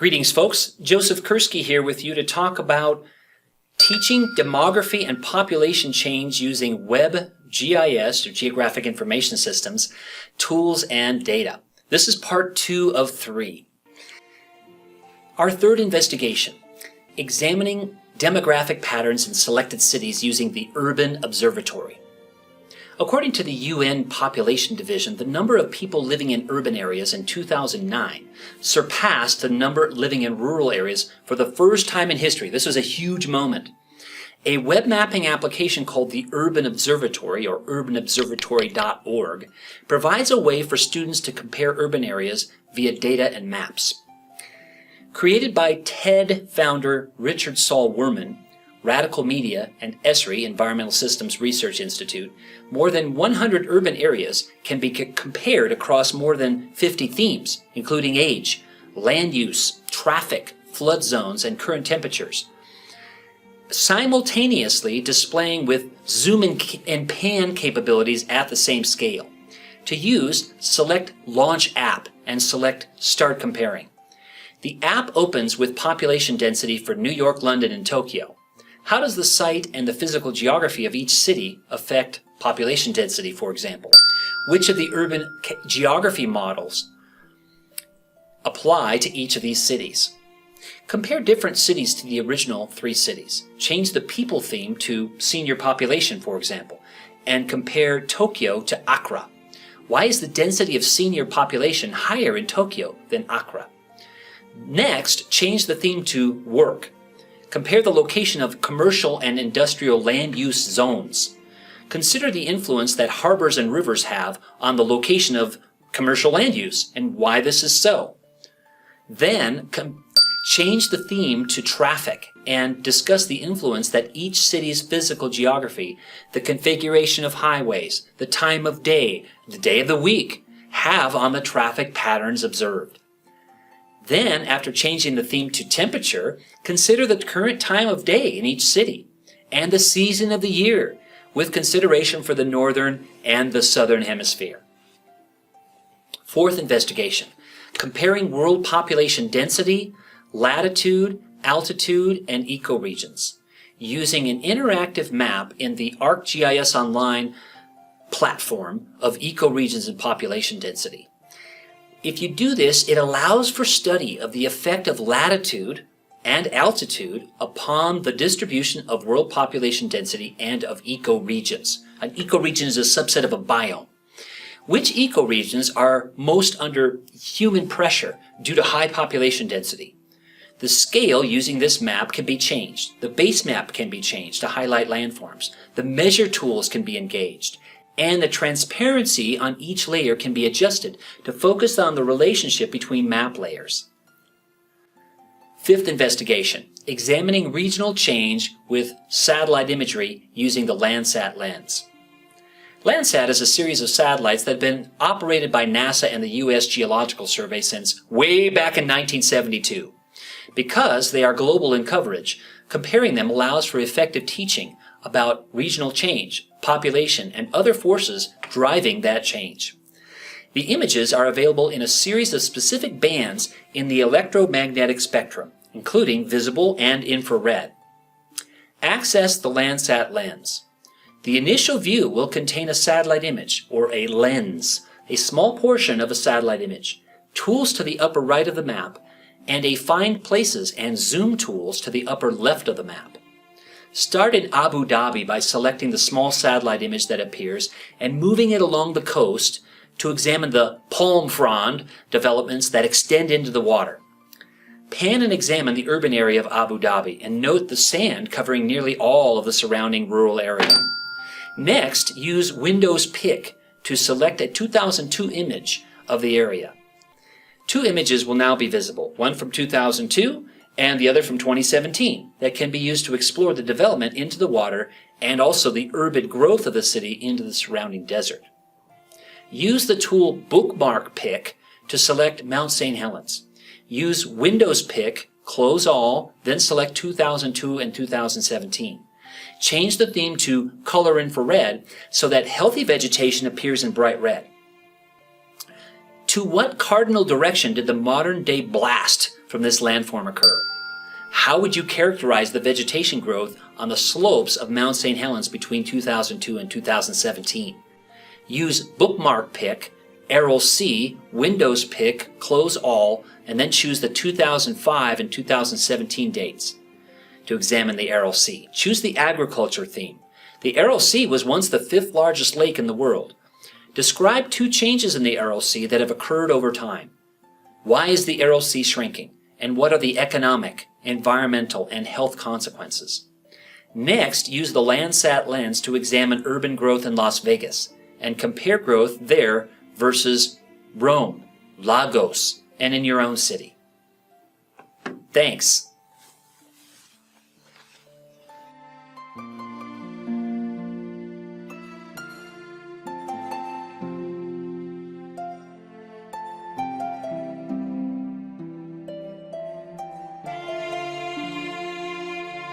Greetings, folks. Joseph Kursky here with you to talk about teaching demography and population change using web GIS, or Geographic Information Systems, tools and data. This is part 2 of 3. Our third investigation, examining demographic patterns in selected cities using the Urban Observatory. According to the UN Population Division, the number of people living in urban areas in 2009 surpassed the number living in rural areas for the first time in history. This was a huge moment. A web mapping application called the Urban Observatory, or urbanobservatory.org, provides a way for students to compare urban areas via data and maps. Created by TED founder Richard Saul Wurman, Radical Media, and ESRI, Environmental Systems Research Institute, more than 100 urban areas can be compared across more than 50 themes, including age, land use, traffic, flood zones, and current temperatures, simultaneously displaying with zoom and pan capabilities at the same scale. To use, select Launch App and select Start Comparing. The app opens with population density for New York, London, and Tokyo. How does the site and the physical geography of each city affect population density, for example? Which of the urban geography models apply to each of these cities? Compare different cities to the original 3 cities. Change the people theme to senior population, for example, and compare Tokyo to Accra. Why is the density of senior population higher in Tokyo than Accra? Next, change the theme to work. Compare the location of commercial and industrial land use zones. Consider the influence that harbors and rivers have on the location of commercial land use and why this is so. Then, change the theme to traffic and discuss the influence that each city's physical geography, the configuration of highways, the time of day, the day of the week, have on the traffic patterns observed. Then, after changing the theme to temperature, consider the current time of day in each city and the season of the year, with consideration for the northern and the southern hemisphere. Fourth investigation, comparing world population density, latitude, altitude, and ecoregions, using an interactive map in the ArcGIS Online platform of ecoregions and population density. If you do this, it allows for study of the effect of latitude and altitude upon the distribution of world population density and of ecoregions. An ecoregion is a subset of a biome. Which ecoregions are most under human pressure due to high population density? The scale using this map can be changed. The base map can be changed to highlight landforms. The measure tools can be engaged. And the transparency on each layer can be adjusted to focus on the relationship between map layers. Fifth investigation, examining regional change with satellite imagery using the Landsat lens. Landsat is a series of satellites that have been operated by NASA and the U.S. Geological Survey since way back in 1972. Because they are global in coverage, comparing them allows for effective teaching about regional change, population, and other forces driving that change. The images are available in a series of specific bands in the electromagnetic spectrum, including visible and infrared. Access the Landsat lens. The initial view will contain a satellite image, or a lens, a small portion of a satellite image, tools to the upper right of the map, and a Find Places and Zoom tools to the upper left of the map. Start in Abu Dhabi by selecting the small satellite image that appears and moving it along the coast to examine the palm frond developments that extend into the water. Pan and examine the urban area of Abu Dhabi and note the sand covering nearly all of the surrounding rural area. Next, use Windows Pick to select a 2002 image of the area. 2 images will now be visible, one from 2002 and the other from 2017, that can be used to explore the development into the water and also the urban growth of the city into the surrounding desert. Use the tool Bookmark Pick to select Mount St. Helens. Use Windows Pick, close all, then select 2002 and 2017. Change the theme to Color Infrared so that healthy vegetation appears in bright red. To what cardinal direction did the modern-day blast from this landform occur? How would you characterize the vegetation growth on the slopes of Mount St. Helens between 2002 and 2017? Use bookmark pick, arrow C, Windows pick, close all, and then choose the 2005 and 2017 dates to examine the Aral Sea. Choose the agriculture theme. The Aral Sea was once the 5th largest lake in the world. Describe 2 changes in the Aral Sea that have occurred over time. Why is the Aral Sea shrinking? And what are the economic, environmental, and health consequences? Next, use the Landsat lens to examine urban growth in Las Vegas and compare growth there versus Rome, Lagos, and in your own city. Thanks.